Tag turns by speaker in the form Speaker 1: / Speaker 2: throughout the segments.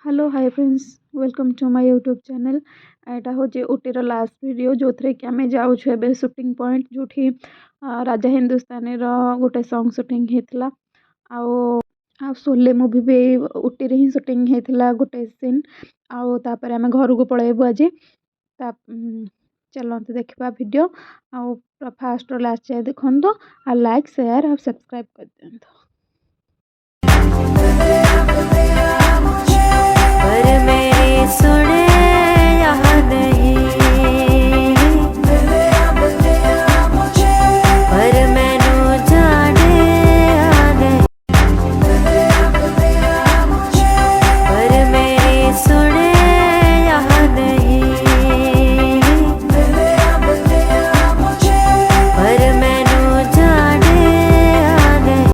Speaker 1: Hello hi friends, welcome to my YouTube channel. एटा हूँ उटीर last video जो थी कि आम जाऊे शूटिंग पॉइंट जो राजा हिंदुस्तानी गोटे सॉन्ग शूटिंग होता आ सोले मूवी भी उटी रे ही शूटिंग होता गोटे सीन आपर आम घर को पलैबू आज चलते देखा वीडियो फास्ट लास्ट जाए देखो आ लाइक शेयर और सब्सक्राइब कर दिखाँ।
Speaker 2: पर मेरी सुने यहाँ नहीं, पर मैनू जाने आ नहीं, पर मेरी सुने यहाँ नहीं, पर मैनू जाने आ नहीं,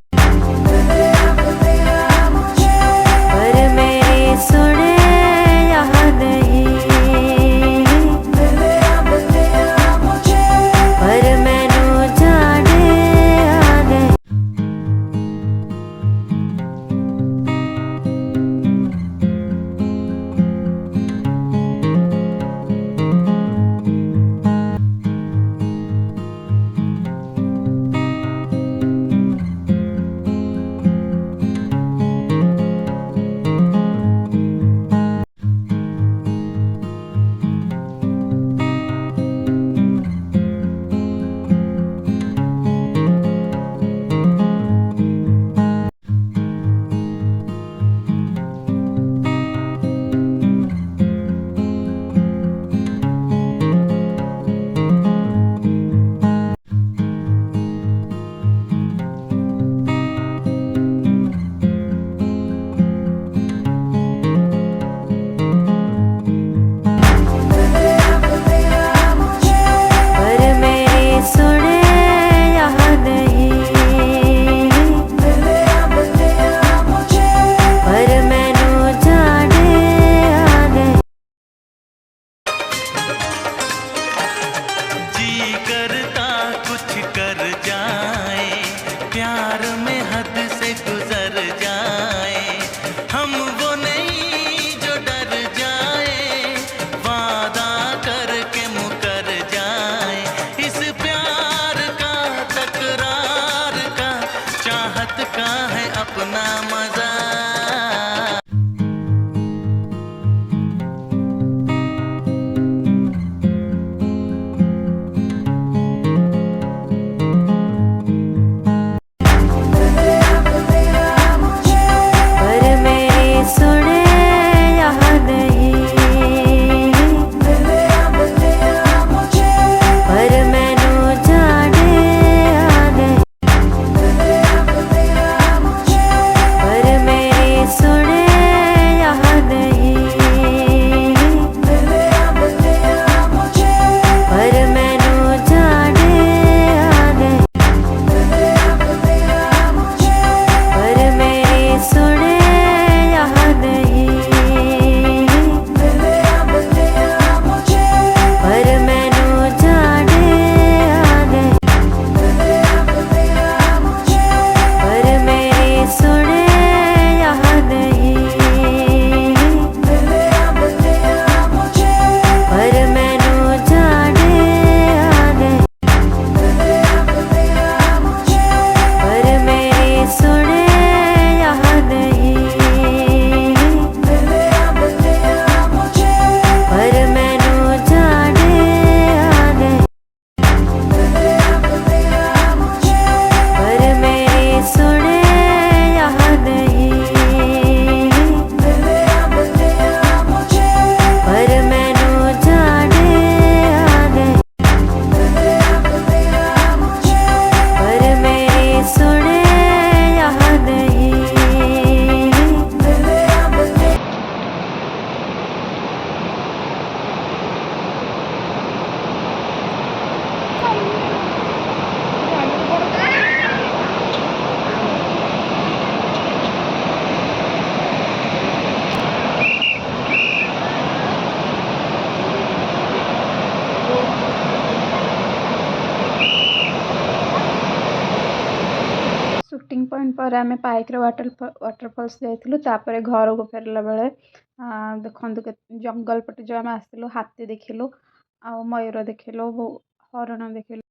Speaker 1: तापर आम पाइक वाटरफल्स जाइलु तापर घर को फेरला बेले देखु जंगल पटे जो आम आसलु हाथी देखिलु आ मयूर देखिलु हरण देखिलु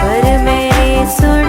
Speaker 2: पर मेरी सुन